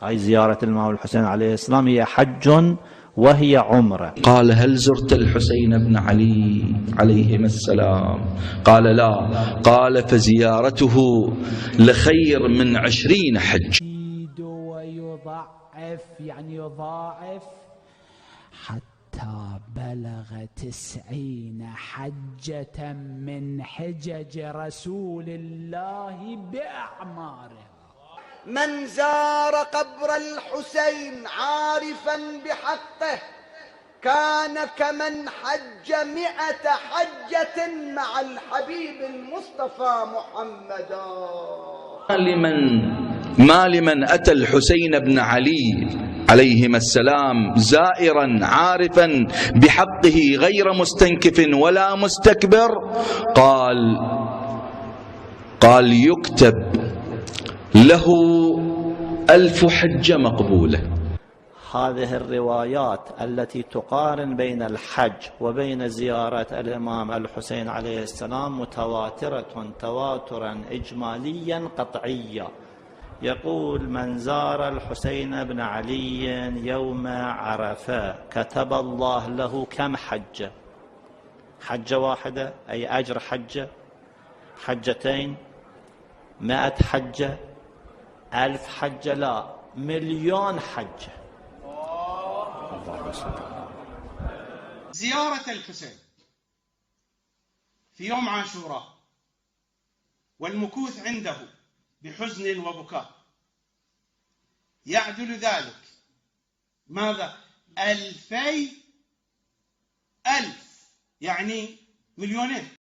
هاي زيارة الإمام الحسين عليه السلام هي حج وهي عمرة. قال هل زرت الحسين بن علي عليهما السلام؟ قال لا. قال فزيارته لخير من 20 حج. ويضعف يعني يضاعف حتى بلغ 90 حجة من حجج رسول الله بأعماره. من زار قبر الحسين عارفا بحقه كان كمن حج 100 حجة مع الحبيب المصطفى محمدا. ما لمن أتى الحسين بن علي عليهما السلام زائرا عارفا بحقه غير مستنكف ولا مستكبر، قال يكتب له 1000 حجة مقبولة. هذه الروايات التي تقارن بين الحج وبين زيارة الإمام الحسين عليه السلام متواترة تواترا إجماليا قطعيا. يقول من زار الحسين بن علي يوم عرفة كتب الله له كم حجة؟ حجة واحدة أي أجر حجة، حجتين، 100 حجة، 1000 حجة، لا 1,000,000 حجة. زيارة الحسين في يوم عاشوراء والمكوث عنده بحزن وبكاء يعدل ذلك ماذا؟ 2000 ألف، يعني 2,000,000